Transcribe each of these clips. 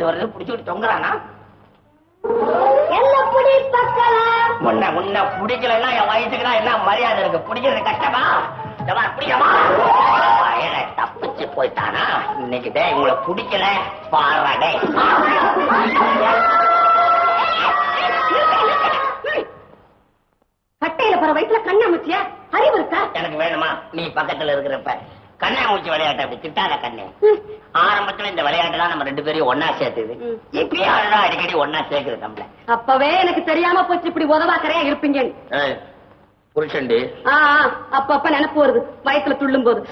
வருது, புடிச்சுட்டு தொங்குறானா? என்ன புடி பக்கலாம். முன்ன பிடிக்கலன்னா என் வயசுக்கு தான் என்ன மரியாதை இருக்கு? பிடிக்கிறது கஷ்டமா? பிடிக்கமா? தப்பிச்சு போயிட்டானா? இன்னைக்கு உங்களை பிடிக்கல பாராடே. கட்டையில போற வயசுல கண்ணாமூச்சியா? அறிவு இருக்கா? எனக்கு வேணுமா? நீ பக்கத்துல இருக்கிறப்ப கண்ணாமூச்சி விளையாட்டு அப்படி திட்டாத கண்ணு. ஆரம்பத்துல இந்த விளையாட்டு தான் நம்ம 2 பேரையும் ஒன்னா சேர்த்துது. இப்பயே அடிக்கடி ஒன்னா சேர்க்குது நம்மள. அப்பவே எனக்கு தெரியாம போச்சு இப்படி உதவாக்கறையா இருப்பீங்க. புருஷன்டி அப்பப்ப நினைப்பு வருது வயசுல துள்ளும் போது.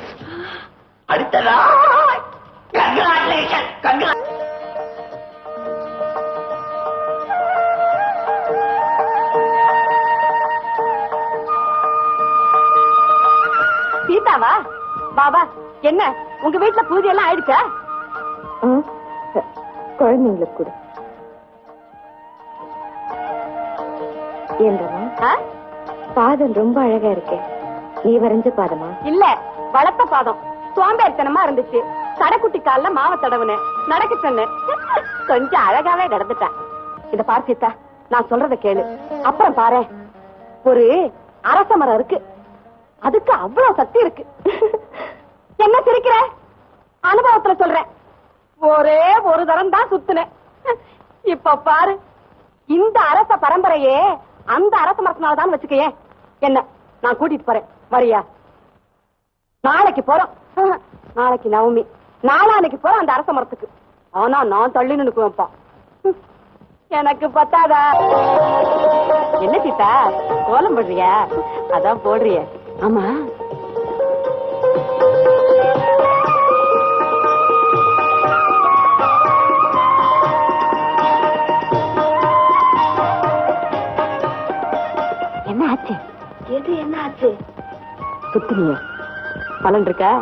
அடுத்ததா சீதாவா? பாபா என்ன உங்க வீட்டுல பூஜை எல்லாம் ஆயிடுச்சா? குழந்தைங்களுக்கு கூட ஏன்றமா பாதம் ரொம்ப அழகா இருக்கே. நீ வரைஞ்ச பாதமா? இல்ல, வளர்த்த பாதம். சோம்பேறித்தனமா இருந்துச்சு. கடைக்குட்டி கால்ல மாவை தடவுன நடக்க சொன்ன. கொஞ்சம் அழகாவே நடந்துட்டேன். இத பாரு சீதா, நான் சொல்றத கேளு, அப்புறம் பாரு. ஒரு அரச மரம் இருக்கு, அதுக்கு அவ்வளவு சக்தி இருக்கு. என்ன சிரிக்கிற? அனுபவத்துல சொல்றேன். ஒரே ஒரு தரம் தான் சுத்துனேன். இப்ப பாரு, இந்த அரச பரம்பரையே அந்த அரச மரத்தினால்தான் வச்சுக்கையே. என்ன நான் கூட்டிட்டு போறேன், வரியா? நாளைக்கு போறோம். நாளைக்கு நவமி, நாளானைக்கு போறோம் அந்த அரச மரத்துக்கு. ஆனா நான் தள்ளி நினைக்குவேன்ப்பா. எனக்கு பத்தாதா? என்ன சீதா கோலம் போடுறியா? அதான் போடுறிய. ஆமா, என்ன ஆச்சு? எது என்ன ஆச்சு? சுத்தினிய பலன் இருக்கா?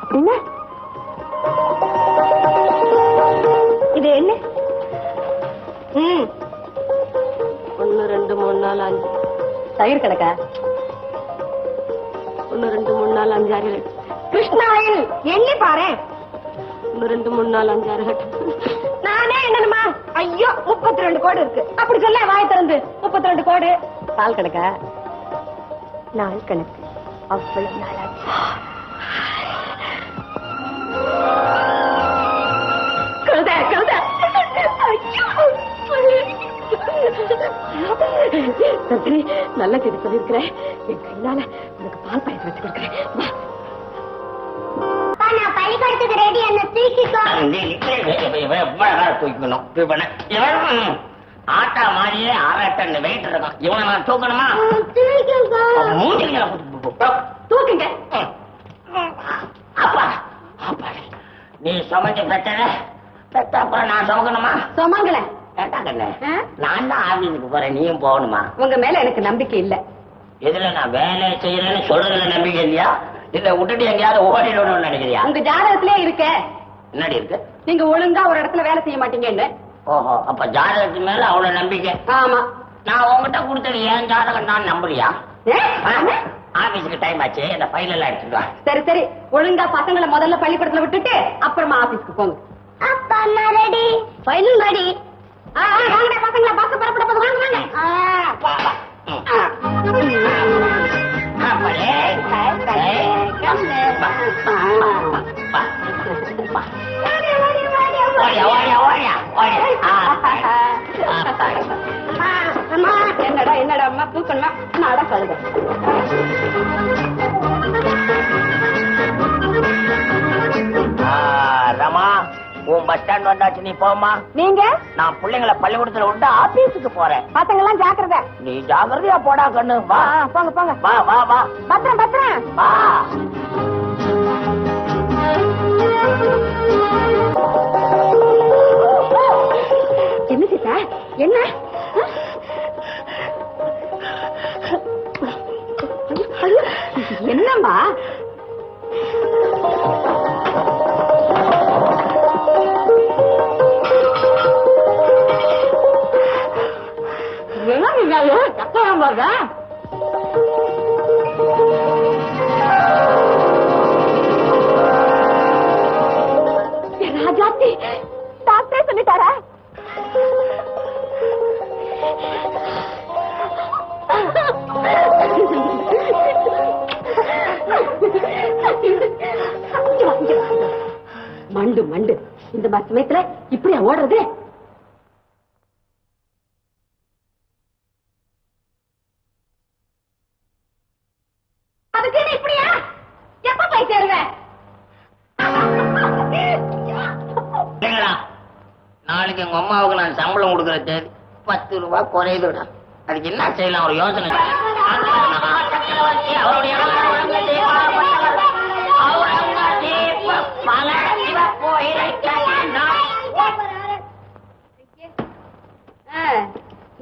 அப்படின்னா இது என்ன? 1 2 3 4 5 தயிர் கிடக்கா? 1 2 3 4 5 6 7 கிருஷ்ணாயில் எண்ணி பாரு. 1 2 3 4 5 6 8 நானே என்னமா? ஐயோ 32 கோடு இருக்கு. அப்படி சொல்ல வாய் திறந்து 32 கோடு. பால் கணக்கா? நாள் கணக்கு. அவ்வளவு நாளாச்சு. நல்ல செய்தி சொல்லிருக்கிறேன். என் கையால உனக்கு பால் பாயசம் வச்சு கொடுக்கிறேன். பள்ளிக்கூடத்துக்கு ரெடி. என்ன தூக்கணும். ஆட்டா மாதிரியே 6 டன் வெயிட் இருக்கும். இவனை நான் தூக்கணுமா? தூக்குங்க. அப்பா அப்பா, நீ சமைச்ச பெற்ற அப்புறம் நான் சுமக்கணுமா? சுமங்கல நான் தான் ஆபீஸுக்கு போறேன், நீயும் போகணுமா? உங்க மேல எனக்கு நம்பிக்கை இல்ல. எதுல நான் வேலை செய்யறேன்னு சொல்றதுல நம்பிக்கை இல்லையா? இல்ல விட்டுட்டு எங்கேயாவது ஓடிடணும்னு நினைக்கிறியா? உங்க ஜாதகத்திலே இருக்க. என்னடி இருக்கு? நீங்க ஒழுங்கா ஒரு இடத்துல வேலை செய்ய மாட்டீங்கன்னு. ஓஹோ, அப்ப ஜாதகத்து மேல அவ்வளவு நம்பிக்கை? ஆமா. நான் உங்ககிட்ட கொடுத்தது ஏன் ஜாதகம் தான் நம்புறியா? ஆபீஸுக்கு டைம் ஆச்சு, இந்த ஃபைல் எல்லாம் எடுத்துக்கா. சரி சரி, ஒழுங்கா பசங்களை முதல்ல பள்ளிக்கூடத்துல விட்டுட்டு அப்புறமா ஆபீஸ்க்கு போங்க. அப்பா நான் ரெடி. ஃபைலும் ரெடி. வாங்கடா பசங்களா, பஸ் பரப்பட போது வாங்க வாங்க. என்னடா என்னடா அம்மா தூக்கணுமா? நாடா கழுத. ரமா, உன் பஸ் ஸ்டாண்ட் வந்தாச்சு, நீ போமா. நீங்க? நான் பிள்ளைங்களை பள்ளிக்கூடத்துல விட்டு ஆபீஸுக்கு போறேன். பசங்க எல்லாம் ஜாக்கிரதை. நீ ஜாக்கிரதையா போடா கண்ணு. வா போங்க போங்க. வா வா வா. பத்திரம் பத்திரம். வா. என்ன சீதா? என்ன என்னம்மா? டாக்டரே சொல்லிட்டாரா? மண்டு மண்டு இந்த மாதிரி சமயத்துல இப்படியா ஓடுறது? அதுக்கு இப்படியா எப்ப போய் சேருவேன்? நாளைக்கு எங்க அம்மாவுக்கு நான் சம்பளம் கொடுக்குற தேதி 10 ரூபாய் குறையுதுடா. அதுக்கு என்ன செய்யலாம் ஒரு யோசனை.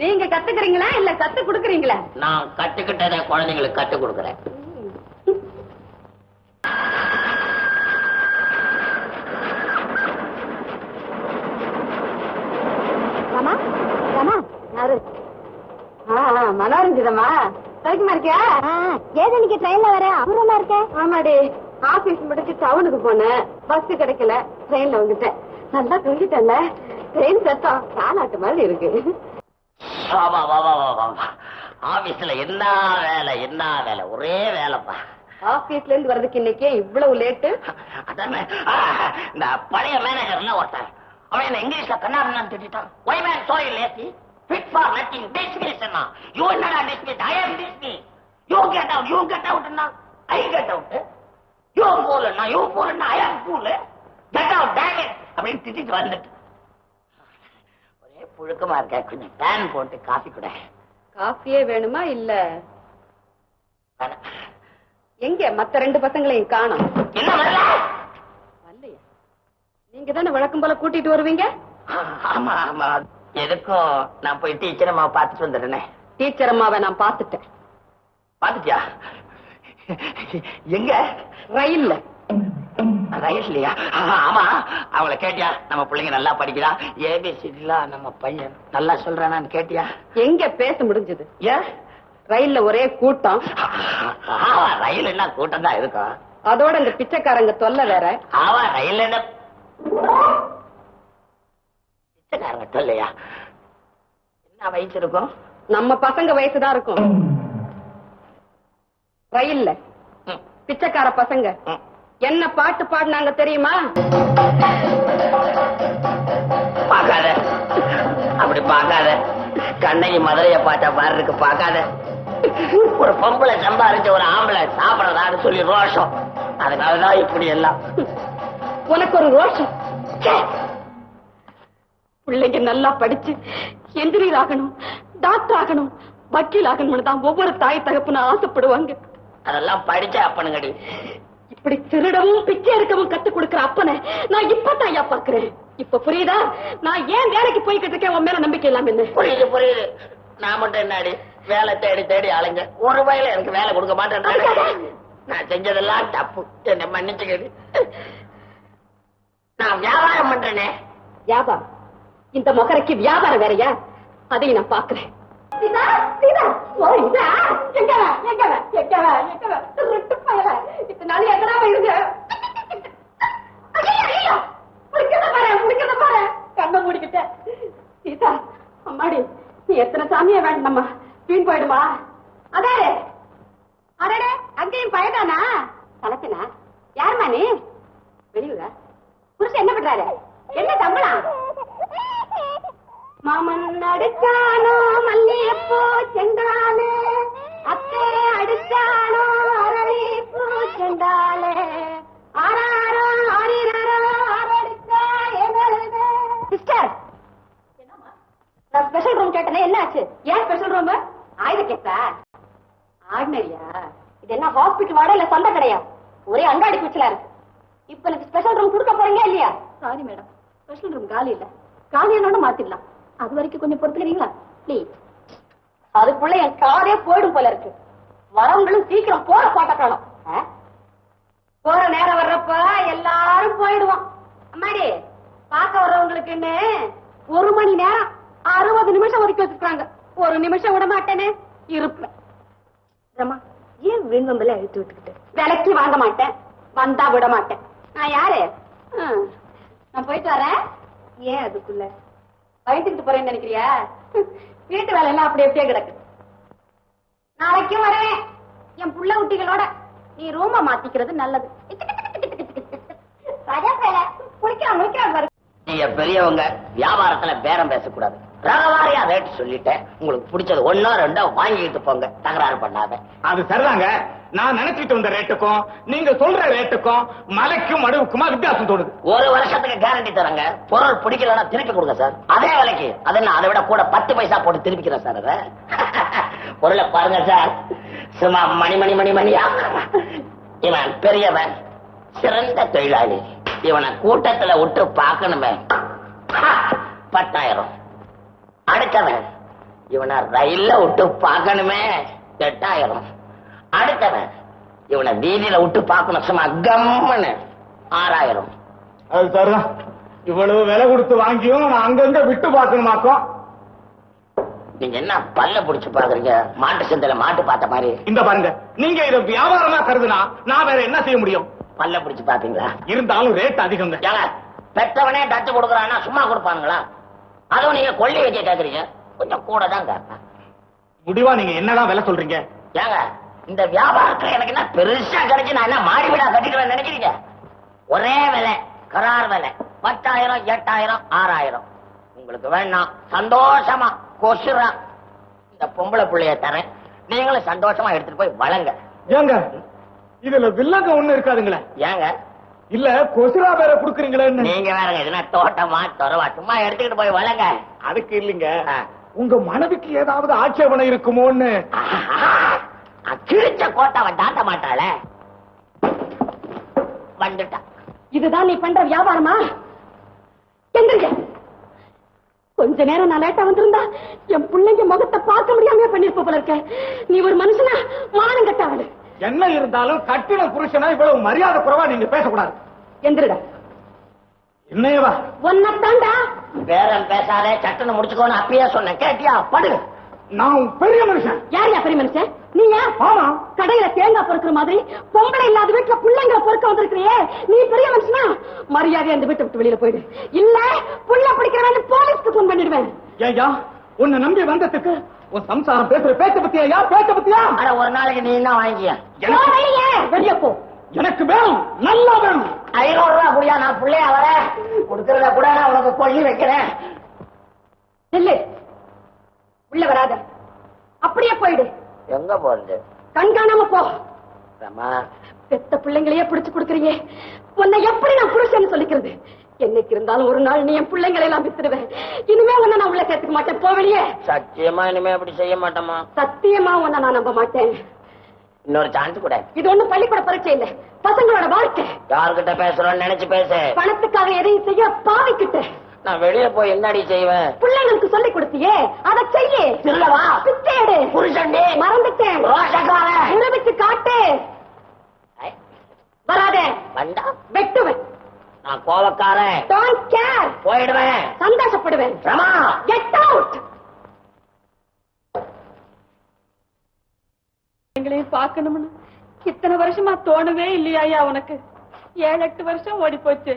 நீங்க கத்துக்கிறீங்களா இல்ல கத்து கொடுக்கறீங்களா? நான் கத்துக்கிட்டதை குழந்தைங்களுக்கு கத்து கொடுக்கறேன். மாமா மாமா யாரு? மனோரஞ்சிதமா சௌக்கியமா இருக்கியா? ஏதோ இன்னைக்கு ட்ரெயின்ல வர அப்புறமா இருக்க? ஆமாடி, ஆபீஸ் முடிச்சு டவுனுக்கு போனேன். பஸ் கிடைக்கல, ட்ரெயின்ல வந்துட்டேன். நல்லா தூங்கிட்டேன்ல. ட்ரெயின் சத்தம் தாலாட்டு மாதிரி இருக்கு. ஆபீஸ்ல என்ன வேலை ஒரே வேலைப்பா. ஆபீஸ்ல இருந்து வர்றதுக்கு இன்னைக்கு இவ்வளவு லேட்டு? அதானே இந்த பழைய மேனேஜர்ல ஒருத்தன் அவன் என்ன இங்கிலீஷ்ல கண்ணாடின்னு திட்டான். Why man so lazy? Fit for nothing. Dismiss Anna. You என்னடா dismiss? I am dismiss. You get out Anna. I get out. You fool Anna. I am fool. Get out, damn it. அப்படின்னு திட்டிட்டு வந்துட்டு ஒரே புழுக்கமா இருக்க. கொஞ்சம் pan போட்டு coffee கூட. காஃபியே வேணுமா இல்ல? எங்க மத்த 2 பசங்களையும் காணோம். என்ன வரல? வரலையா? நீங்க தானே வழக்கம் போல கூட்டிட்டு வருவீங்க? ஆமா ஆமா. எதுக்கும் நான் போய் டீச்சர் அம்மாவை பார்த்துட்டு வந்துடுறேன். டீச்சர் அம்மாவை நான் பார்த்துட்டேன். பார்த்துட்டியா? எங்க? ரயில்ல. ரயில்லையா? ஆமா, அவங்கள கேட்டியா? நம்ம பிள்ளைங்க நல்லா படிக்கிறா, ஏபிசிடிலாம் நம்ம பையன் நல்லா சொல்றானான்னு கேட்டியா? எங்க பேச முடிஞ்சது? ஏன்? ரயில்ல ஒரே கூட்டம். ரயில் என்ன கூட்டம் தான் இருக்கும். அதோட இந்த பிச்சைக்காரங்க தொல்லை வேற. ஆவா, ரயில் என்ன பிச்சைக்காரங்க தொல்லையா? என்ன வயசு இருக்கும்? நம்ம பசங்க வயசுதான் இருக்கும். ரயில்ல பிச்சைக்கார பசங்க என்ன பாட்டு பாடினாங்க தெரியுமா? பாக்காத, அப்படி பாக்காத. கண்ணகி மதுரைய பாட்ட பாரு இருக்கு, பாக்காத. ஒரு பொம்பளை சம்பாரிச்ச ஒரு ஆம்பளை சாப்பிடறான்னு சொல்லி ரோஷம். அதனாலதான் இப்படி எல்லாம். உனக்கு ஒரு ரோஷம்? பிள்ளைங்க நல்லா படிச்சு என்ஜினியர் ஆகணும், டாக்டர் ஆகணும், வக்கீல் ஆகணும்னு தான் ஒவ்வொரு தாய் தகப்பனும் ஆசைப்படுவாங்க. அதெல்லாம் படிச்ச அப்பனுங்கடி. இப்படி திருடவும் பிச்சை எடுக்கவும் கத்துக் கொடுக்கிற அப்பனை நான் இப்பதான் ஐயா பாக்குறேன். இப்ப புரியுதா நான் ஏன் வேலைக்கு போய்கிட்டு இருக்கேன்? உன் மேல நம்பிக்கை இல்லாம என்ன? புரியுது. நான் மட்டும் என்னடி வேலை தேடி அலைஞ்ச ஒரு வயல எனக்கு வேலை கொடுக்க மாட்டேன். நான் செஞ்சதெல்லாம் தப்பு, என்ன மன்னிச்சுக்கடி. நான் வியாபாரம் பண்றேனே. வியாபாரம்? இந்த மொகரைக்கு வியாபாரம் வேறையா? அதையும் நான் பாக்குறேன். கண்ண மூடிக்கிட்டேன். சீதா அம்மாடி, நீ எத்தனை சாமியா வேண்டாமா? வீண் போயிடுமா? அதே அடடே, அங்கேயும் பயதானா? கலத்தினா யாருமா நீ? வெளியூரா? புருஷன் என்ன பண்றாரு? என்ன சம்பளம்? மாமன் அடிச்சானோ மல்லியப்பூ செண்டாலே, அத்தை அடிச்சானோ அரளி பூ செண்டாலே, ஆறாரோ ஆறினாரோ ஆரடிச்சா எங்களது. சிஸ்டர், நான் ஸ்பெஷல் ரூம் கேட்டேனே, என்ன ஆச்சு? ஏன் ஸ்பெஷல் ரூம்? ஆயுத கேட்டா? ஆர்டினரியா? இது என்ன ஹாஸ்பிட்டல் வாடா இல்ல சொந்த கடையா? ஒரே அங்காடி குச்சலா இருக்கு. இப்ப எனக்கு ஸ்பெஷல் ரூம் கொடுக்க போறீங்க இல்லையா? சாரி மேடம், ஸ்பெஷல் ரூம் காலி இல்ல. காலியானோட மாத்திடலாம். அது வரைக்கும் கொஞ்சம் பொறுத்துக்கிறீங்களா ப்ளீஸ்? அதுக்குள்ள என் காரே போயிடும் போல இருக்கு. வரவங்களும் சீக்கிரம் போற பாட்டக்கணும். போற நேரம் வர்றப்ப எல்லாரும் போயிடுவோம். அம்மாடி, பார்க்க வர்றவங்களுக்குன்னு 1 மணி நேரம் 60 நிமிஷம் ஒதுக்கி வச்சிருக்காங்க. 1 நிமிஷம் விட மாட்டேன்னு இருப்பேன். ரமா, ஏன் விரும்பல அழுத்து விட்டுக்கிட்டு? விலைக்கு வாங்க மாட்டேன், வந்தா விட மாட்டேன். நான் யாரு? நான் போயிட்டு வரேன். ஏன் அதுக்குள்ள பயந்துக்கிட்டு போறேன்னு நினைக்கிறியா? வீட்டு வேலை எல்லாம் அப்படி எப்படியே கிடக்கு. நாளைக்கும் வருவேன் என் புள்ள குட்டிகளோட. நீ ரூம மாத்திக்கிறது நல்லது. குளிக்கிறான். நீங்க பெரியவங்க, வியாபாரத்துல பேரம் பேசக்கூடாது. ரகவாரியா ரேட் சொல்லிட்டேன். உங்களுக்கு பிடிச்சது 1 or 2 வாங்கிட்டு போங்க, தகராறு பண்ணாத. அது சரிதாங்க. நான் நினைச்சிட்டு வந்த ரேட்டுக்கும் நீங்க சொல்ற ரேட்டுக்கும் மலைக்கும் மடுவுக்குமா வித்தியாசம் தோணுது. 1 வருஷத்துக்கு கேரண்டி தரங்க. பொருள் பிடிக்கலன்னா திருப்பி கொடுங்க சார். அதே விலைக்கு. அதை விட கூட 10 பைசா போட்டு திருப்பிக்கிறேன் சார். அத பொருளை பாருங்க சார். சும்மா மணியா. இவன் பெரியவன், சிறந்த தொழிலாளி. இவனை கூட்டத்துல விட்டு பார்க்கணுமே. 10,000. அடுத்தவன் இவனை ரயில்ல விட்டு பார்க்கணுமே. 8,000. அடுத்தவன் இவனை வீதியில விட்டு பார்க்கணும் சும்மா கம்மனு. 6,000. அது சரிதான். இவ்வளவு விலை கொடுத்து வாங்கியும் நான் அங்கங்க விட்டு பார்க்கணுமாக்கும். நீங்க என்ன பல்ல புடிச்சு பாக்குறீங்க? மாட்டு சந்தையில மாட்டு பார்த்த மாதிரி. இந்த பாருங்க, நீங்க இதை வியாபாரமா கருதுனா நான் வேற என்ன செய்ய முடியும்? பல்ல பிடிச்சு பாப்பீங்களா? இருந்தாலும் ரேட் அதிகம். பெற்றவனே டச்சு கொடுக்கறான்னா சும்மா கொடுப்பானுங்களா? அதுவும் நீங்க கொள்ளி வைக்க கேக்குறீங்க, கொஞ்சம் கூட தான் கேட்பேன். முடிவா நீங்க என்னடா விலை சொல்றீங்க? ஏங்க, இந்த வியாபாரத்துல எனக்கு என்ன பெருசா கிடைச்சு நான் என்ன மாடி வீடா கட்டிடுவேன் நினைக்கிறீங்க? ஒரே விலை, கரார் விலை. 10,000, 8,000, 6,000. உங்களுக்கு வேணாம் சந்தோஷமா கொசுரா இந்த பொம்பளை புள்ளைய தரேன். நீங்களும் சந்தோஷமா எடுத்துட்டு போய் வளங்க. ஏங்க, இதுல வில்லங்க ஒண்ணு இருக்காதுங்களே? ஏங்க இல்ல கொசுரா வேற குடுக்குறீங்களே? நீங்க வேறங்க எதுனா தோட்டமா தொரவா சும்மா எடுத்துக்கிட்டு போய் வளங்க. அதுக்கு இல்லைங்க, உங்க மனைவிக்கு ஏதாவது ஆட்சேபனை இருக்குமோன்னு. கிழிச்ச கோட்டாவை தாண்ட மாட்டாள. வந்துட்டா. இதுதான் நீ பண்ற வியாபாரமா? எந்திரிக்க. கொஞ்ச நேரம் நான் லேட்டா வந்திருந்தா என் பிள்ளைங்க முகத்தை பார்க்க முடியாம பண்ணிருப்ப போல இருக்க. நீ ஒரு மனுஷனா? மானம் கட்டாவடு. என்ன இருந்தாலும் கட்டின புருஷனா இவ்வளவு மரியாதை குறைவா நீங்க பேசக்கூடாது. எந்திரிடா. என்னையவா? ஒன்னத்தாண்டா. பேரம் பேசாதே, சட்டுன்னு முடிச்சுக்கோன்னு அப்பயே சொன்னேன். கேட்டியா? படு. நான் பெரிய மனுஷன். யார் பெரிய மனுஷன்? நீயா? ஆமா. கடையில தேங்காய் பொறுக்கிற மாதிரி பொம்பளை இல்லாத வீட்டுல பிள்ளைங்களை பொறுக்க வந்திருக்கிறியே, நீ பெரிய மனுஷனா? மரியாதை அந்த வீட்டை விட்டு வெளியில போயிடு. இல்ல புள்ள பிடிக்கிறவன் போலீஸ்க்கு போன் பண்ணிடுவேன். ஏயா, உன்னை நம்பி வந்ததுக்கு உன் சம்சாரம் பேசுற பேச்ச பத்தியா? பேச்ச பத்தியா? அட ஒரு நாளைக்கு நீ என்ன வாங்கிய? வெளியே போ. எனக்கு வேணும், நல்லா வேணும். 500 ரூபாய் குடியா, நான் பிள்ளையா வர கொடுக்கறத கூட நான் உனக்கு கொள்ளி வைக்கிறேன். இல்ல உள்ள வராத, அப்படியே போயிடு. எங்க போறது? கண்காணாம போ. பெத்த பிள்ளைங்களையே பிடிச்சு கொடுக்கறியே, உன்னை எப்படி நான் புருஷன் சொல்லிக்கிறது? என்னைக்கு இருந்தாலும் ஒரு நாள் நீ என் பிள்ளைங்களை எல்லாம் வித்துடுவேன். இனிமே உன்னை நான் உள்ள சேர்த்துக்க மாட்டேன். போவலியே. சத்தியமா இனிமே அப்படி செய்ய மாட்டேமா? சத்தியமா உன்னை நான் நம்ப மாட்டேன். இன்னொரு சான்ஸ் கூட. இது ஒண்ணும் பள்ளிக்கூட பரீட்சை இல்ல, பசங்களோட வாழ்க்கை. யாருகிட்ட பேசுறோம்னு நினைச்சு பேசு. பணத்துக்காக எதையும் செய்ய பாவிக்கிட்ட. நான் வெளியே போய் என்னடி செய்வேன்? பிள்ளைங்களுக்கு சொல்லி கொடுத்தியே, அதை செய்ய. இல்லவா? பிச்சையடு. புருஷன் மறந்துட்டேன். ரோஷக்காரன். நிரூபிச்சு காட்டு. வராதே. வந்தா வெட்டுவேன். நான் கோவக்காரன். Don't care. போயிடுவேன். சந்தோஷப்படுவேன். Rama, get out. எங்களையும் பார்க்கணும்னு இத்தனை வருஷமா தோணவே இல்லையா உனக்கு? 7-8 வருஷம் ஓடி போச்சு.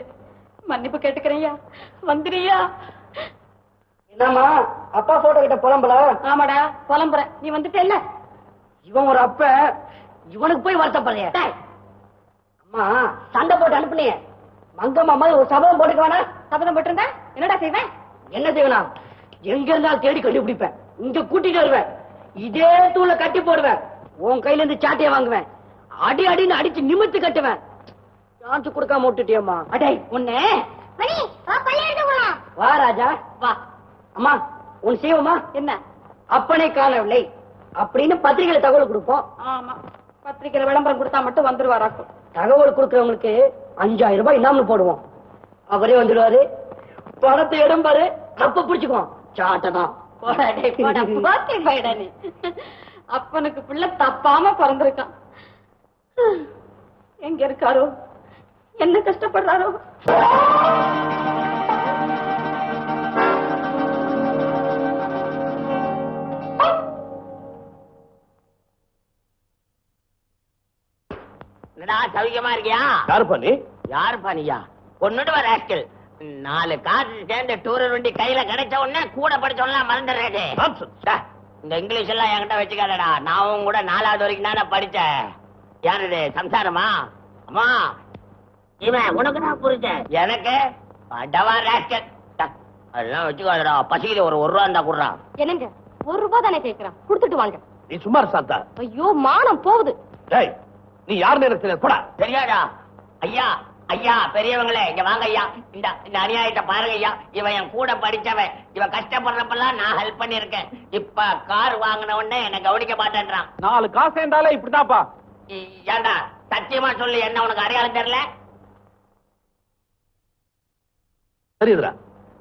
மன்னிப்பு கேட்டுக்கிறையா, வந்துறியா? என்னம்மா அப்பா போட்டோ கிட்ட புலம்பல? ஆமாடா புலம்புறேன். நீ வந்துட்ட இல்ல? இவன் ஒரு அப்ப, இவனுக்கு போய் வருத்தப்படுறிய? அம்மா சண்டை போட்டு அனுப்புனிய மங்கம்மா மாதிரி ஒரு சபதம் போட்டுக்க வேணா? சபதம் போட்டிருந்தா என்னடா செய்வேன்? என்ன செய்வேனா? எங்க இருந்தாலும் தேடி கண்டுபிடிப்பேன், இங்க கூட்டிட்டு வருவேன், இதே தூள கட்டி போடுவேன், உன் கையில இருந்து சாட்டையை வாங்குவேன், அடி அடின்னு அடிச்சு நிமித்து கட்டுவேன். சான்ஸ் கொடுக்காம விட்டுட்டியம்மா. அடே உன்னை வா ராஜா வா. அம்மா உன் செய்வோமா? என்ன? அப்பனை காணவில்லை அப்படின்னு பத்திரிகையில தகவல் கொடுப்போம். ஆமா, பத்திரிக்கையில விளம்பரம் கொடுத்தா மட்டும் வந்துருவாராக்கும். தகவல் கொடுக்கறவங்களுக்கு 5,000 ரூபாய் இல்லாமல் போடுவோம். அவரே வந்துடுவாரு, பணத்தை இடம் பாரு, அப்ப பிடிச்சுக்குவோம். சாட்டதான் அப்பனுக்கு பிள்ளை தப்பாம பிறந்திருக்கான். எங்க இருக்காரோ, என்ன கஷ்டப்படுறாரோ. என்னடா சவிக்கமா இருக்கியா? யாரு பண்ணி? யாரு பானியா? பொண்ணுட்டு வர ஆஸ்கல் 4 காசு சேர்ந்து டூர் வண்டி கையில கிடைச்ச உடனே கூட படிச்சவன்லாம் மறந்துடுறேன். இந்த இங்கிலீஷ் எல்லாம் என்கிட்ட வச்சுக்காதடா. நான் கூட 4வது வரைக்கும் தானே படிச்சேன். யாரு சம்சாரமா? அம்மா இவன் உனக்கு தான் புரிஞ்சேன். எனக்கு அதெல்லாம் வச்சுக்காதடா. பசிக்குது. ஒரு ரூபா இருந்தா குடுறா. என்னங்க 1 ரூபாய் தானே கேட்கிறேன், கொடுத்துட்டு வாங்க. நீ சும்மா சாந்தா. ஐயோ மானம் போகுது. நீ யாருன்னு எனக்கு தெரியாது. போடா. தெரியாதா? ஐயா ஐயா பெரியவங்களே இங்க வாங்க ஐயா. இந்த அநியாயத்தை பாருங்க ஐயா. இவன் என் கூட படிச்சவன். இவன் கஷ்டப்படுறப்பெல்லாம் நான் ஹெல்ப் பண்ணிருக்கேன். இப்ப கார் வாங்கின உடனே என்ன கவனிக்க மாட்டேன்றான். 4 காசு இருந்தாலே இப்படிதான்ப்பா. ஏண்டா சத்தியமா சொல்லு, என்ன உனக்கு அடையாளம் தெரியல? தெரியுதுடா,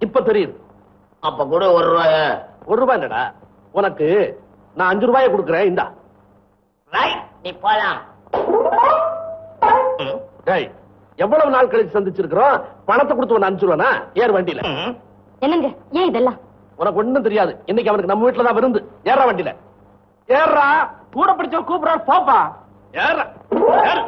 இப்ப தெரியுது. அப்ப கூட 1 ரூபாய். 1 ரூபாய் இல்லடா, உனக்கு நான் 5 ரூபாயை கொடுக்குறேன். இந்தா. ரைட், நீ போலாம். டேய், எவ்வளவு நாள் கழிச்சு சந்திச்சிருக்கிறோம். பணத்தை கொடுத்து ஒன்னு அனுப்பிச்சுருவானா? ஏர் வண்டியில. என்னங்க ஏன் இதெல்லாம்? உனக்கு ஒண்ணும் தெரியாது. இன்னைக்கு அவனுக்கு நம்ம வீட்டுல தான் விருந்து. ஏறா வண்டியில. ஏறா. கூட பிடிச்ச கூப்பிடுறா. போப்பா. ஏற. ஏறு.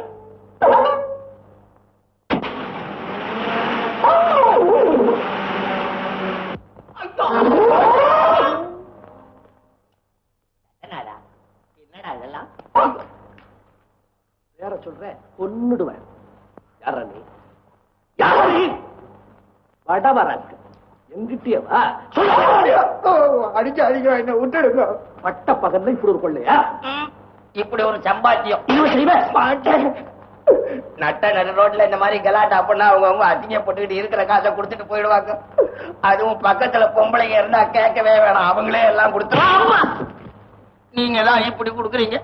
என்னடா இதெல்லாம்? வேற சொல்றேன், கொன்னுடுவேன். யாரா நீ? யாரா நீ? வடவராக்கு எங்கிட்டியவா? அடிக்க அடிக்க என்ன விட்டுடுங்க. பட்ட பகல்ல இப்படி ஒரு கொள்ளையா? இப்படி ஒரு சம்பாத்தியம் நட்ட நடு ரோட்ல இந்த மாதிரி கலாட்டா அப்படின்னா அவங்க அசிங்கப்பட்டுக்கிட்டு இருக்கிற காசை கொடுத்துட்டு போயிடுவாங்க. அதுவும் பக்கத்துல பொம்பளைங்க இருந்தா கேட்கவே வேணாம். அவங்களே எல்லாம் கொடுத்துருவாங்க. நீங்க தான் இப்படி கொடுக்குறீங்க.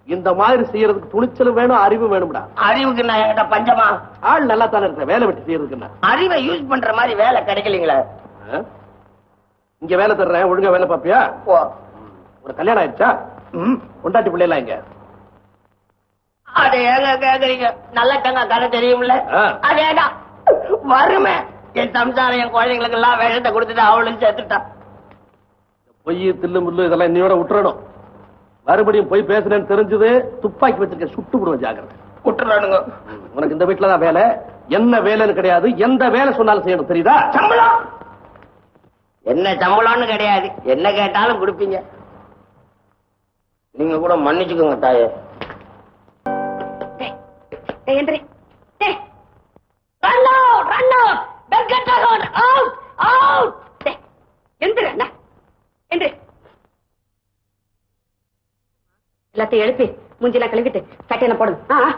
இந்த மாதிரி செய்யறதுக்கு துணிச்சலும் வேணும், அறிவு வேணும்டா. அறிவுக்கு நான் என்கிட்ட பஞ்சமா? ஆள் நல்லா தானே இருக்க. வேலை வெட்டி செய்யறதுக்கு அறிவை யூஸ் பண்ற மாதிரி வேலை கிடைக்கலீங்களா? இங்க வேலை தர்றேன், ஒழுங்கா வேலை பாப்பியா? ஒரு கல்யாணம் ஆயிடுச்சா? கொண்டாட்டி பிள்ளைலாம் இங்க. அது ஏங்க கேக்குறீங்க? நல்ல தங்க கதை தெரியும்ல. அதேதான் வருமே. என் சம்சாரம் என் குழந்தைங்களுக்கு எல்லாம் வேஷத்தை கொடுத்துட்டு அவளும் சேர்த்துட்டான். பொய் தில்லு முள்ளு இதெல்லாம் இன்னையோட விட்டுறணும். மறுபடியும் போய் பேசுறேன்னு தெரிஞ்சது துப்பாக்கி வச்சிருக்க சுட்டு விடுவோம். ஜாக்கிரதை. விட்டுறானுங்க. உனக்கு இந்த வீட்டுலதான் வேலை. என்ன வேலைன்னு கிடையாது. எந்த வேலை சொன்னாலும் செய்யணும். தெரியுதா? சம்பளம் என்ன சம்பளம்னு கிடையாது. என்ன கேட்டாலும் கொடுப்பீங்க. நீங்க கூட மன்னிச்சுக்கோங்க தாயே. எல்லாத்தையும் எழுப்பி மூஞ்சிலாம் கழுவிட்டு சட்டையில போடணும்.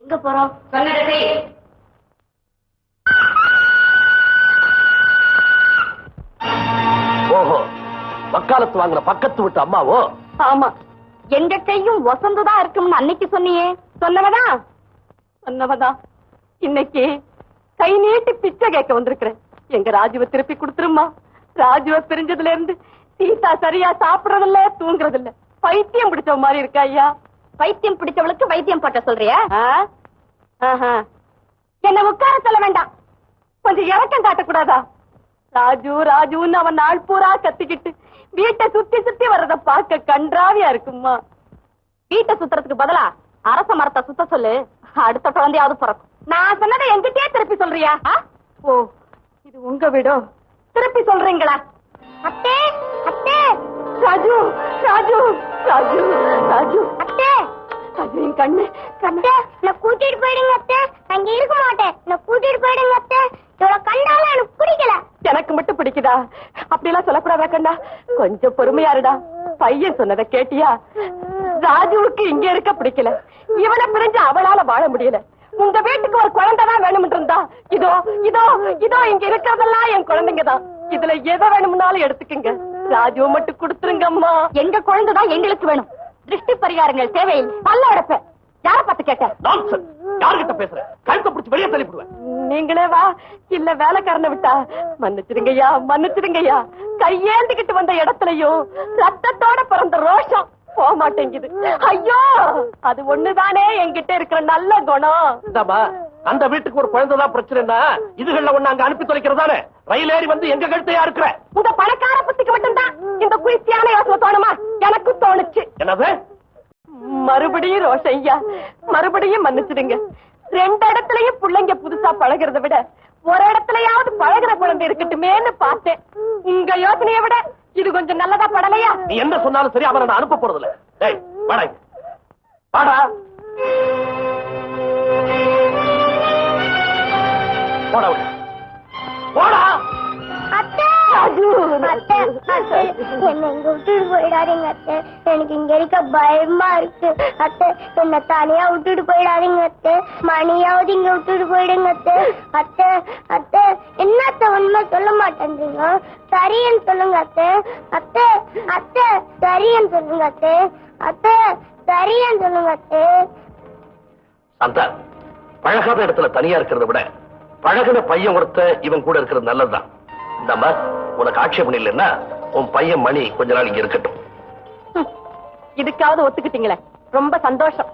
எங்க போறோம்? ஓஹோ, வக்காலத்து வாங்கின பக்கத்து விட்டு அம்மாவோ? ஆமா, எங்க கையும் வசந்துதான் இருக்கும்னு அன்னைக்கு சொன்னியே. சொன்னவதான் இன்னைக்கு கை நீட்டி பிச்சை கேட்க வந்திருக்கிறேன். எங்க ராஜுவை திருப்பி கொடுத்துருமா. ராஜுவை பிரிஞ்சதுல இருந்து சீதா சரியா சாப்பிடறதில்ல, தூங்குறதில்ல. பைத்தியம் பிடிச்ச மாதிரி இருக்கா ஐயா. பைத்தியம் பிடிச்சவளுக்கு வைத்தியம் பட்ட சொல்றியா? என்ன உட்கார சொல்ல வேண்டாம். கொஞ்சம் இறக்கம் காட்டக்கூடாதா? ராஜு ராஜுன்னு அவன் நாள் பூரா கத்திக்கிட்டு வீட்டை சுத்தி சுத்தி வர்றத பார்க்க கன்றாவியா இருக்குமா. வீட்டை சுத்துறதுக்கு பதிலா அரச மரத்தை சுத்த சொல்லு. அடுத்த குழந்தையாவது பிறக்கும். நான் சொன்னதை என்கிட்டயே திருப்பி சொல்றியா? ஓ, இது உங்க வீடோ? திருப்பி சொல்றீங்களா? அத்தே அத்தே. ராஜு ராஜு ராஜு ராஜு அத்தே. ராஜு என் கண்ணு கண்ணே. நான் கூட்டிட்டு போயிடுங்க அத்தே. அங்க இருக்க மாட்டேன். நான் கூட்டிட்டு போயிடுங்க அத்தே. இவ்வளவு கண்டால எனக்கு பிடிக்கல. எனக்கு மட்டும் பிடிக்குதா? அப்படி எல்லாம் சொல்லக்கூடாதா கண்ணா. கொஞ்சம் பொறுமையா இருடா. பையன் சொன்னதை கேட்டியா? ராஜுவுக்கு இங்க இருக்க பிடிக்கல. இவனை பிரிஞ்சு அவளால வாழ முடியல. உங்க வீட்டுக்கு ஒரு குழந்தைதான் வேணும்னு இருந்தா இதோ இதோ இதோ இங்க இருக்கிறதெல்லாம் என் குழந்தைங்க தான். இதுல எதை வேணும்னாலும் எடுத்துக்குங்க. ராஜுவை மட்டும் கொடுத்துருங்கம்மா. எங்க குழந்தைதான் எங்களுக்கு வேணும். திருஷ்டி பரிகாரங்கள் தேவையில்லை. பல்ல அடப்ப. யார பார்த்து கேட்ட? யாருகிட்ட பேசுற? கழுத்தை பிடிச்சு வெளியே தள்ளிவிடுவேன். நீங்களே வா, இல்ல வேலைக்காரனை விட்டா. மன்னிச்சிருங்கய்யா, மன்னிச்சிருங்கய்யா. கையேந்திக்கிட்டு வந்த இடத்துலயும் ரத்தத்தோட பிறந்த ரோஷம் போக மாட்டேங்குது. ஐயோ, அது ஒண்ணுதானே என்கிட்ட இருக்கிற நல்ல குணம். அந்த வீட்டுக்கு ஒரு குழந்தைதான் பிரச்சனைனா இதுகள்ல ஒண்ணு அங்க அனுப்பி தொலைக்கிறதானே? ரயில் ஏறி வந்து எங்க கழுத்தையா இருக்கிற? உங்க பணக்கார புத்திக்கு மட்டும்தான் இந்த குயிர்ச்சியான யோசனை தோணுமா? எனக்கு தோணுச்சு. என்னது? மறுபடியும் ரோஷம் ஐயா, மறுபடியும் மன்னிச்சிடுங்க. 2 இடத்துலயும் பிள்ளைங்க புதுசா பழகிறத விட ஒரு இடத்துலயாவது பழகிற குழந்தை இருக்கட்டுமேன்னு பார்த்தேன். உங்க யோசனையை விட இது கொஞ்சம் நல்லதா படலையா? நீ என்ன சொன்னாலும் சரி, அவனை நான் அனுப்ப போறது இல்ல. டேய் வாடா இங்க. வாடா போடா உள்ள. போடா. என்ன இங்க விட்டுட்டு போயிடாதீங்க அத்தை. எனக்கு இங்க இருக்க பயமா இருக்கு அத்தை. என்ன தனியா விட்டுட்டு போயிடாதீங்க அத்தை. மணியாவது இங்க விட்டுட்டு போயிடுங்க அத்தை. அத்தை அத்தை என்னத்த உண்மை சொல்ல மாட்டேன்றீங்க? சரியன்னு சொல்லுங்க அத்தை. அத்தை அத்தை சரியன்னு சொல்லுங்க அத்தை. அத்தை சரியன்னு சொல்லுங்க அத்தை. அந்த பழகாத இடத்துல தனியா இருக்கிறத விட பழகின பையன் ஒருத்த இவன் கூட இருக்கிறது நல்லதுதான். நம்ம உனக்கு ஆட்சேபம் இல்லைன்னா உன் பையன் மணி கொஞ்ச நாள் இங்க இருக்கட்டும். இதுக்காவது ஒத்துக்கிட்டீங்களே, ரொம்ப சந்தோஷம்.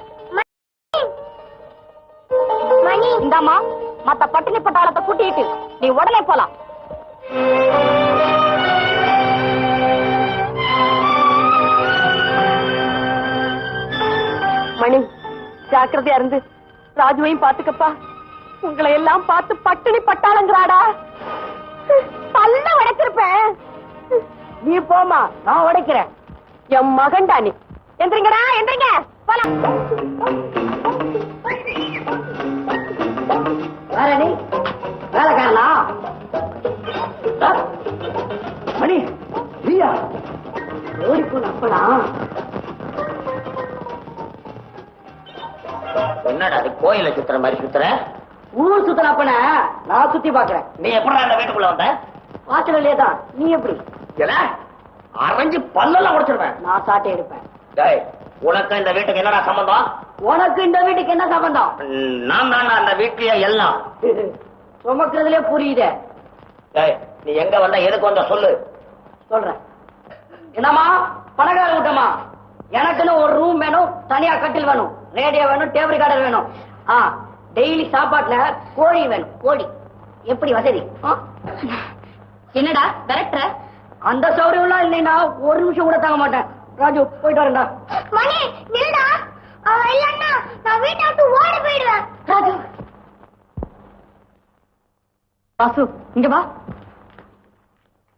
மணி இந்தாமா, மத்த பட்டினி பட்டாளத்தை கூட்டிட்டு நீ உடனே போலாம். மணி, ஜாக்கிரதையா இருந்து ராஜுவையும் பாத்துக்கப்பா. உங்களை எல்லாம் பார்த்து பட்டினி பட்டாளங்கிறாடா. பல்ல உடைச்சிருப்பேன். நீ போமா, நான் உடைக்கிறேன். என் மகன்டா நீ. எந்திரிங்கடா, எந்திரிங்க போலாம். நீ வேலைக்காரனா? மணி நீயா? ஓடி போன அப்படா. என்னடா அது கோயில சுத்துற மாதிரி சுத்துற? ஊர் சுத்தலாப்பன நான் சுத்தி பாக்குறேன். நீ எப்படி அந்த வீட்டுக்குள்ள வந்த? வாசலே தான். நீ எப்படி? அரைஞ்சு பல்லெல்லாம் உடைச்சிருவேன். நான் சாட்டை எடுப்பேன். டேய், உனக்கு இந்த வீட்டுக்கு என்னடா சம்பந்தம்? உனக்கு இந்த வீட்டுக்கு என்ன சம்பந்தம்? நான் தாண்டா அந்த வீட்லயே எல்லாம். சுமக்கிறதுலே புரியுதே. டேய், நீ எங்க வந்த, எதுக்கு வந்த சொல்லு. சொல்றேன். என்னம்மா பணக்கார விட்டமா? எனக்குன்னு ஒரு ரூம் வேணும், தனியா கட்டில் வேணும், ரேடியோ வேணும், டேபிள் கார்டர் வேணும். டெய்லி சாப்பாட்டுல கோழி வேணும். கோழி எப்படி வசதி? என்னடா டைரக்டர், அந்த சௌரியம் எல்லாம் இல்லைன்னா ஒரு நிமிஷம் கூட தாங்க மாட்டேன். ராஜு போயிட்டு வரேன்டா. மணி நில்லுடா. அவன் இல்லன்னா நான் வீட்டை விட்டு ஓடி போயிடுவேன். ராஜு, வாசு இங்க வா.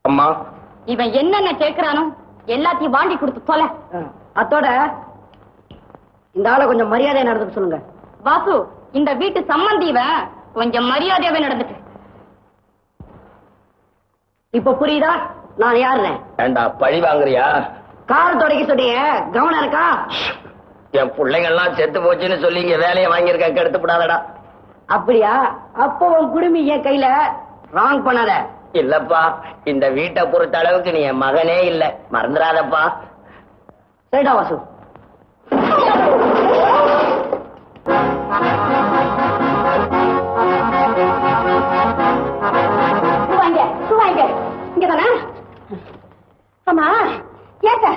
அம்மா, இவன் என்னென்ன கேட்கிறானோ எல்லாத்தையும் வாங்கி கொடுத்து தொலை. அத்தோட இந்த ஆளை கொஞ்சம் மரியாதையா நடந்துக்க சொல்லுங்க. வாசு, இந்த வீட்டு சம்பந்திவன் கொஞ்சம் மரியாதையாவே நடந்துட்டு. இப்ப புரியுதா நான் யாருன்னு? ஏண்டா பழி வாங்குறியா? கார் தொடக்க சொன்னீங்க, கவனம் இருக்கா? என் பிள்ளைங்க எல்லாம் செத்து போச்சுன்னு சொல்லி இங்க வேலையை வாங்கியிருக்க, கெடுத்து விடாதடா. அப்படியா? அப்போ உன் குடுமி என் கையில. ராங் பண்ணாத. இல்லப்பா, இந்த வீட்டை பொறுத்த அளவுக்கு நீ என் மகனே இல்ல, மறந்துடாதப்பா. சரிடா வாசு. இங்கதானே? ஆமா, ஏங்க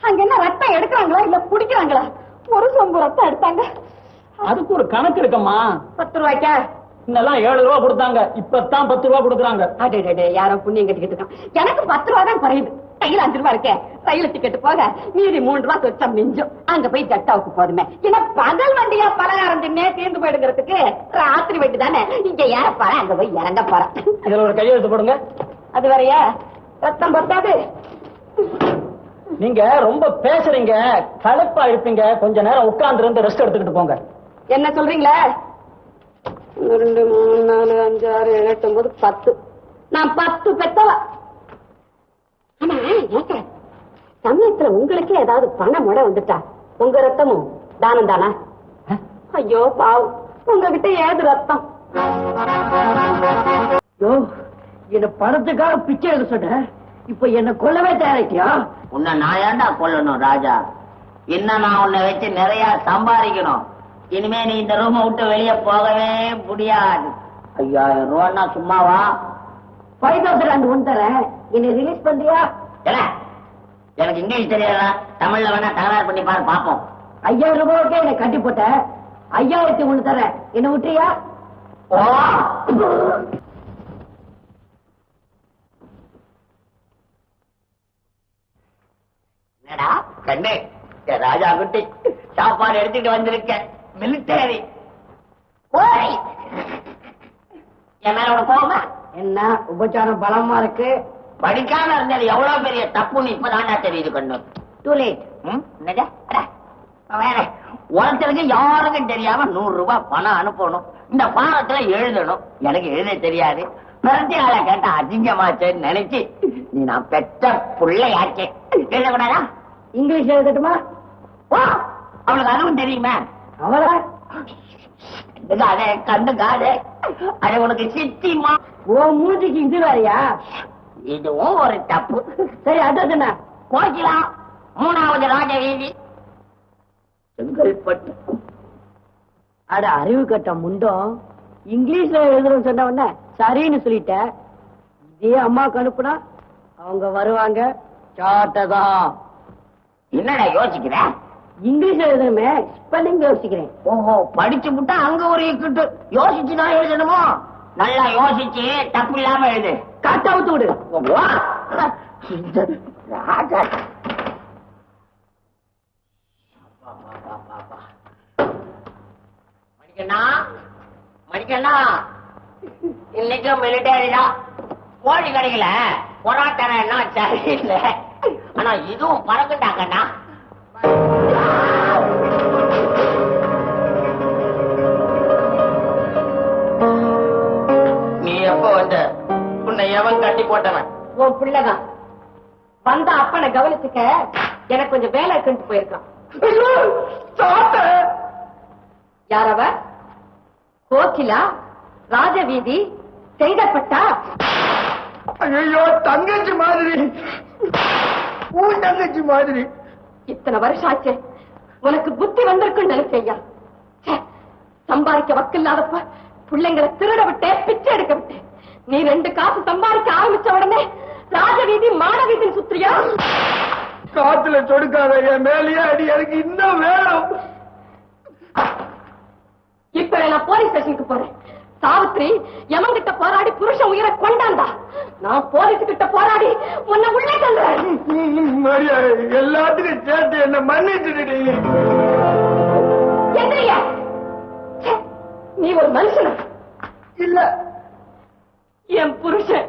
அங்க என்ன ரத்தம் எடுக்கிறாங்களா இல்ல குடிக்கிறாங்களா? ஒரு சொம்பு ரத்தம் எடுத்தாங்க. அதுக்கு ஒரு கணக்கு இருக்கம்மா. 10 ரூபாய்க்கா? இன்னெல்லாம் 7 ரூபா கொடுத்தாங்க, இப்பதான் 10 ரூபா கொடுக்குறாங்க. அடே, யாரோ புண்ணியம் கட்டிக்கிட்டு இருக்கான். எனக்கு 10 ரூபா தான் குறையுது. கையில 5 ரூபா இருக்கே, ரயில் டிக்கெட் போக மீதி 3 ரூபா சொச்சா மிஞ்சும். அங்க போய் ஜட்டாவுக்கு போதுமே. ஏன்னா பகல் வண்டியா பலகாரம் தின்னே தீர்ந்து போயிடுங்கிறதுக்கு ராத்திரி வண்டி தானே. இங்க ஏற போறேன், அங்க போய் இறங்க போறேன். இதுல ஒரு கையெழுத்து போடுங்க. அது வரையா ரத்தம் பத்தாது. நீங்க ரொம்ப பேசுறீங்க, களைப்பா இருப்பீங்க. கொஞ்ச நேரம் உட்கார்ந்து இருந்து ரெஸ்ட் எடுத்துக்கிட்டு போங்க. என்ன சொல்றீங்களா? 1 2 3 4 5 6 7 8 9 10. நான் 10 பெத்தவா. ஆனா ஏங்க சமயத்துல உங்களுக்கே ஏதாவது பணம் முட வந்துட்டா உங்க ரத்தமும் தானம் தானா? ஐயோ பாவம், உங்ககிட்ட ஏது ரத்தம்? என்ன பணத்துக்காக பிச்சை எடுக்க சொன்ன, இப்ப என்ன கொல்லவே தயாரிட்டியா? உன்னை நான் ஏன்டா கொல்லணும் ராஜா? இன்னும் நான் உன்னை வச்சு நிறைய சம்பாதிக்கணும். இனிமே நீ இந்த ரூமை விட்டு வெளியே போகவே முடியாது. 5000 ரூபான்னா சும்மாவா? 5000 ஒன்று தரேன், என்னை ரிலீஸ் பண்றியா? எனக்கு இங்கிலீஷ் தெரியாதா? தமிழ்ல வேணா தகராறு பண்ணி பாரு பாப்போம். 5000 ரூபாய்க்கே என்னை கட்டி போட்ட. 5001 தரேன், என்ன விட்டுறியா? என்னடா கண்ணு, ராஜா குட்டி சாப்பாடு எடுத்துட்டு வந்திருக்க. மிலிட்டரி போய் என் மேல உனக்கு கோவமா? என்ன உபச்சாரம் பலமா இருக்கு. படிக்காம இருந்தது எவ்வளவு பெரிய தப்புன்னு இப்பதான்டா தெரியுது கண்ணு. Too late. என்னது? வேற ஒருத்தருக்கு யாருக்கும் தெரியாம 100 ரூபாய் பணம் அனுப்பணும். இந்த பாடத்துல எழுதணும். எனக்கு எழுத தெரியாது. பிரச்சனை கேட்டா அசிங்கமாச்சேன்னு நினைச்சு நீ நான் பெற்ற பிள்ளையாச்சே. எழுதக்கூடாதா? இங்கிலீஷ் எழுதட்டுமா? ஓ, அவளுக்கு அதுவும் தெரியுமா? அவள கண்டுக்காதே. அது உனக்கு சித்திமா. ஓ மூஞ்சிக்கு இது வேறையா? இதுவும் ஒரு தப்பு. சரி அது கோகிலாம் 3வது ராஜ வீதி செங்கல்பட்டு. அட அறிவு கட்ட முண்டம். இங்கிலீஷ்ல எழுதுறோம் சொன்ன உடனே சரின்னு சொல்லிட்ட. இதே அம்மாவுக்கு அனுப்புனா அவங்க வருவாங்க. சாட்டதான். என்னடா யோசிக்கிற? இங்கிலீஷ்ல எழுதணுமே, ஸ்பெல்லிங் யோசிக்கிறேன். ஓஹோ, படிச்சு விட்டா அங்க ஒரு இக்கிட்டு யோசிச்சுதான் எழுதணுமோ? நல்லா யோசிச்சு தப்பு இல்லாம எழுது. காட்டா ஊத்து விடு. ராஜா மணிக்கண்ணா, மணிக்கண்ணா, இன்னைக்கும் மிலிட்டரி தான். கோழி கடையில பொராட்டன என்ன சரியில்லை. ஆனா இதுவும் பறக்குண்டாங்கண்ணா. நீ எப்ப வந்த? உன்னை எவன் கட்டி போட்டவன்? உன் பிள்ளைதான். வந்த அப்பனை கவனிச்சுக்க எனக்கு கொஞ்சம் வேலை இருக்குன்னு போயிருக்கான். யாரவ? கோகிலா, ராஜவீதி, செய்தப்பட்டா. ஐயோ, தங்கச்சி மாதிரி, உன் தங்கச்சி மாதிரி. இத்தனை வருஷம் ஆச்சு, உனக்கு புத்தி வந்திருக்குன்னு நினைச்சையா. சம்பாதிக்க வக்கில்லாதப்ப பிள்ளைங்களை திருட விட்டே, பிச்சை எடுக்க விட்டேன். நீ 2 காசு சம்பாதிக்க ஆரம்பிச்ச உடனே ராஜவீதி மாடவீதின்னு சுத்திரியா? காத்துல சொடுக்காத, என் மேலேயே அடி. எனக்கு இன்னும் வேணும். இப்ப நான் போலீஸ் ஸ்டேஷனுக்கு போறேன். சாவித்ரி எமங்கிட்ட போராடி புருஷன் உயிரை கொண்டாந்தா. நான் போலீஸ் கிட்ட போராடி உன்னை உள்ளே தள்ளுறேன். மரியா, எல்லாத்துக்கும் சேர்த்து என்ன மன்னிச்சுடி. எந்திரியா? நீ ஒரு மனுஷனா? இல்ல, என் புருஷன்